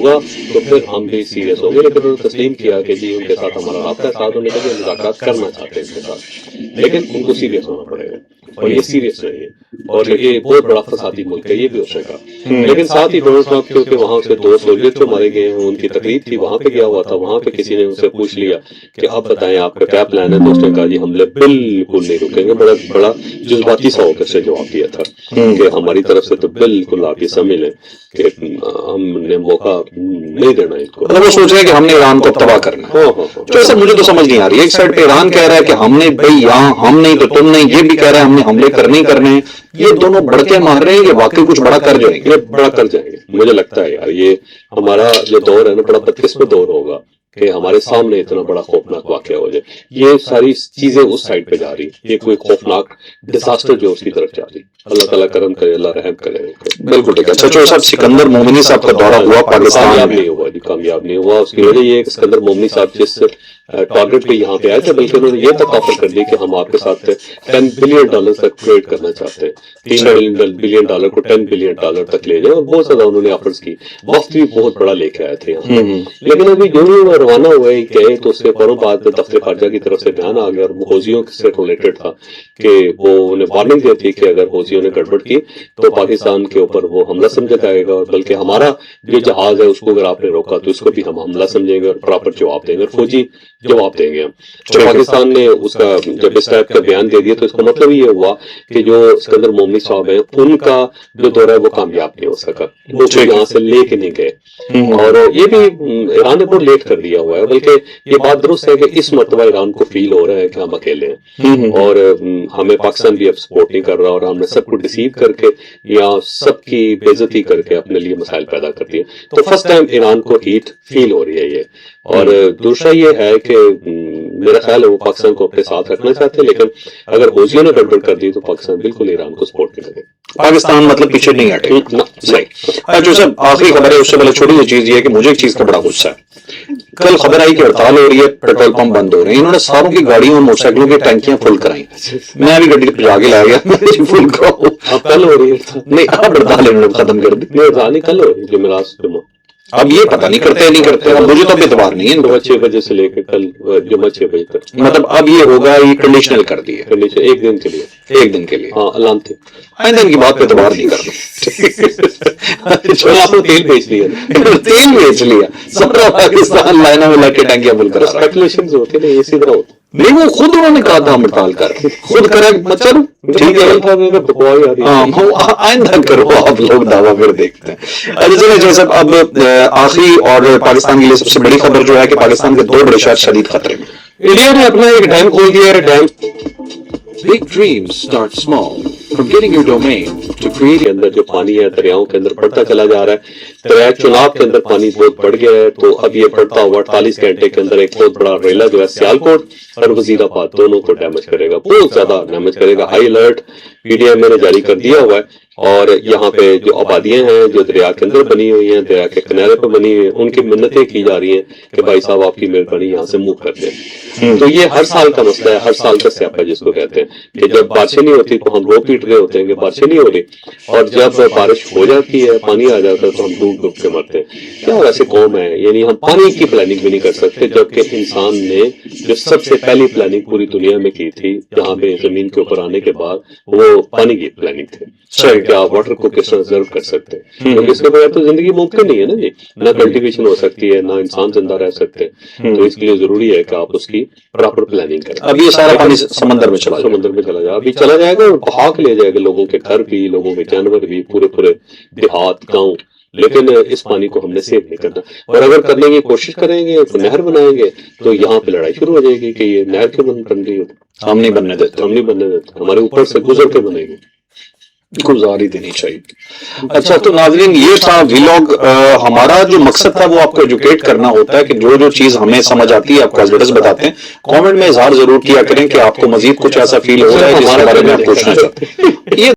ہوگا تو پھر ہم بھی سیریس ہوں گے. لیکن انہوں نے تسلیم کیا کہ جی ان کے ساتھ ہمارا رابطہ ہے, ساتھ انہوں نے کہا کہ مذاکرات کرنا چاہتے ہیں ان کے ساتھ, لیکن ان کو سیریس ہونا پڑے گا, اور یہ سیریس نہیں ہے, اور یہ بہت بڑا فسادی ملک ہے, یہ بھی ہو سکا. لیکن ساتھ ہی ڈونلڈ ٹرمپ کیونکہ وہاں سے 2 سولجر جو مارے گئے ہیں ان کی تقریب تھی, وہاں پہ گیا ہوا تھا, وہاں پہ کسی نے ان سے پوچھ لیا کہ اب بتائیں آپ کا کیا پلان ہے, تو اس نے کہا جی حملے بالکل نہیں رکیں گے. بڑا بڑا جذباتی سا ہو کر سے جواب دیا تھا کہ ہماری طرف سے تو بالکل آپ یہ سمجھ لیں کہ ہم نے موقع نہیں دینا اس کو. وہ سوچ رہے ہیں کہ ہم نے ایران کو تباہ کرنا ہے. تو سر مجھے تو سمجھ نہیں آ رہی, ایک سائڈ پہ ایران کہہ رہا ہے کہ ہم نے بھائی یہاں ہم نہیں تو تم نہیں, یہ بھی کہہ رہے ہیں ہم نے حملے کرنے ہی کرنے ہیں. یہ دونوں بڑکے مار رہے ہیں, یہ واقعی کچھ بڑا کر جائیں گے. یہ بڑا کر جائیں گے مجھے لگتا ہے یار. یہ ہمارا جو دور ہے نا بڑا بدقسمت دور ہوگا کہ ہمارے سامنے اتنا بڑا خوفناک واقعہ ہو جائے. یہ ساری چیزیں اس سائڈ پہ جا رہی, یہ کوئی خوفناک ڈیزاسٹر جو اس کی طرف جا رہی. اللہ تعالیٰ کرم کرے, اللہ رحم کرے. بالکل ٹھیک ہے. چچو صاحب سکندر مومنی صاحب کا دورہ ہوا پاکستان کامیاب میں, نہیں ہوا جی, کامیاب نہیں ہوا. اس کی وجہ یہ ہے کہ سکندر مومنی صاحب جس ٹارگیٹ پہ یہاں پہ آئے تھے, بلکہ انہوں نے یہ تک آفر کر دی کہ ہم آپ کے ساتھ $10 بلین تک ٹریڈ کرنا چاہتے ہیں, $3 بلین کو $10 بلین تک لے جائیں, اور بہت زیادہ انہوں نے آفرز کی. وقت بھی بہت بڑا لے کے آئے تھے یہاں پہ. لیکن ابھی جو بھی روانہ ہوئے گئے تو اس سے فوراً بعد دفتر خارجہ کی طرف سے بیان آ گیا, اور حوثیوں سے ریلیٹڈ تھا کہ وہ انہیں وارننگ دیتی کہ اگر حوثیوں نے گڑبڑ کی تو پاکستان کے اوپر وہ حملہ سمجھا جائے گا, اور بلکہ ہمارا جو جہاز ہے اس کو اگر آپ نے روکا تو اس کو بھی ہم حملہ سمجھیں گے اور پراپر جواب دیں گے, اور فوجی جواب دیں گے. تو پاکستان نے اس کا جب اس ٹائپ کا بیان دے دیا تو اس کا مطلب یہ ہوا کہ جو سکندر مومنی صاحب ہیں ان کا جو دورہ ہے وہ کامیاب نہیں ہو سکا, وہ یہاں سے لے کے نہیں گئے. اور یہ بھی ایران نے بہت لیٹ کر دیا ہوا ہے, بلکہ یہ بات درست ہے کہ اس مرتبہ ایران کو فیل ہو رہا ہے کہ ہم اکیلے ہیں, اور ہمیں پاکستان بھی اب سپورٹ نہیں کر رہا, اور ہم نے سب کو ڈیسیو کر کے یا سب کی بے عزتی کر کے اپنے لیے مسائل پیدا کر دیے. تو فرسٹ ٹائم ایران کو ہیٹ فیل ہو رہی ہے یہ. اور دوسرا یہ ہے کہ میرا خیال ہے وہ پاکستان کو اپنے ساتھ رکھنا چاہتے ہیں, لیکن اگر حوثیوں نے گڑبڑ کر دی تو پاکستان بالکل ایران کو سپورٹ نہیں کرے. پاکستان مطلب پیچھے نہیں ہٹے. صحیح. جو سب آخری خبر ہے اس سے پہلے چھوٹی سی چیز یہ ہے کہ مجھے ایک چیز کا بڑا غصہ ہے. کل خبر آئی کہ ہڑتال ہو رہی ہے, پیٹرول پمپ بند ہو رہے ہیں, انہوں نے ساروں کی گاڑیوں اور موٹر سائیکلوں کی ٹینکیاں فل کرائیں. میں ابھی گڈی پہ جا کے لا گیا فل کراؤ. اب کل ہو رہی ہے نہیں, اب ہڑتال انہوں نے ختم کر دی. نہیں کل ہو رہی ہے جمعرات. اب یہ پتہ نہیں کرتے نہیں کرتے, اب مجھے تو اب اعتبار نہیں ہے. صبح 6 بجے سے لے کے کل جمعہ 6 بجے تک, مطلب اب یہ ہوگا یہ کنڈیشنل کر دی ہے ایک دن کے لیے. ایک دن کے لیے. ہاں علامتی آئندہ ان کی بات پہ اعتبار نہیں کرنا. آپ نے تیل بیچ لیا, تیل بیچ لیا, سارا پاکستان لائنوں میں لگ کے ٹینکیاں فل کرا رہا ہے. اسپیکولیشنز ہوتے ہیں اسی طرح ہوتے. نہیں وہ خود انہوں نے کہا تھا ہم ہڑتال کر, خود کرے چلو ٹھیک ہے, آئندہ کرو آپ لوگ دعویٰ پھر دیکھتے ہیں. اچھا جو سب اب آخری اور پاکستان کے لیے سب سے بڑی خبر جو ہے کہ پاکستان کے 2 بڑے شہر شدید خطرے میں. انڈیا نے اپنا ایک ڈیم کھول دیا ہے. Dam Big dreams start small, from getting your domain to creating. کے اندر جو پانی ہے دریاؤں کے اندر بڑھتا چلا جا رہا ہے. دریائے چناب کے اندر پانی بہت بڑھ گیا ہے, تو اب یہ بڑھتا ہوا 48 گھنٹے کے اندر ایک بہت بڑا ریلا جو ہے سیالکوٹ اور وزیر آباد دونوں کو ڈیمیج کرے گا, بہت زیادہ ڈیمیج کرے گا. High alert P D M نے جاری کر دیا ہوا ہے. اور یہاں پہ جو آبادیاں ہیں جو دریا کے اندر بنی ہوئی ہیں, دریا کے کنارے پہ بنی ہوئی ہیں, ان کی منتیں کی جا رہی ہیں کہ بھائی صاحب آپ کی مہربانی یہاں سے موو کر دیں. تو یہ ہر سال کا مسئلہ ہے, ہر سال کا سیاپا جس کو کہتے ہیں کہ جب بارشیں نہیں ہوتی تو ہم رو پیٹ رہے ہوتے ہیں کہ بارشیں نہیں ہو رہی, اور جب بارش ہو جاتی ہے پانی آ جاتا ہے تو ہم ڈوب ڈوب کے مرتے ہیں. کیا ویسے قوم ہے, یعنی ہم پانی کی پلاننگ بھی نہیں کر سکتے, جبکہ انسان نے جو سب سے پہلی پلاننگ پوری دنیا میں کی تھی جہاں پہ زمین کے اوپر آنے کے بعد وہ پانی کی پلاننگ تھی. کہ آپ واٹر کو کس طرح ریزرو کر سکتے ہیں, کیونکہ اس کے بغیر تو زندگی ممکن نہیں ہے نا جی. نہ کلٹیویشن ہو سکتی ہے, نہ انسان زندہ رہ سکتے ہیں. تو اس کے لیے ضروری ہے کہ آپ اس کی پراپر پلاننگ کریں. اب یہ سارا پانی سمندر میں چلا جائے, ابھی چلا جائے گا اور بہا کے لے جائے گا لوگوں کے گھر بھی, لوگوں کے جانور بھی, پورے دیہات گاؤں. لیکن اس پانی کو ہم نے سیو نہیں کرنا, اور اگر کرنے کی کوشش کریں گے تو نہر بنائیں گے تو یہاں پہ لڑائی شروع ہو جائے گی کہ یہ نہر کیوں بن رہی ہے. ہم نہیں بننے دیتے, ہمارے اوپر سے گزر کے بنے گی, گزاری دینی چاہیے. اچھا تو ناظرین یہ تھا ویلاگ. ہمارا جو مقصد تھا وہ آپ کو ایجوکیٹ کرنا ہوتا ہے کہ جو چیز ہمیں سمجھ آتی ہے آپ کو ایز بتاتے ہیں. کامنٹ میں اظہار ضرور کیا کریں کہ آپ کو مزید کچھ ایسا فیل ہو رہا ہے جس کے بارے میں آپ پوچھنا چاہتے ہیں. یہ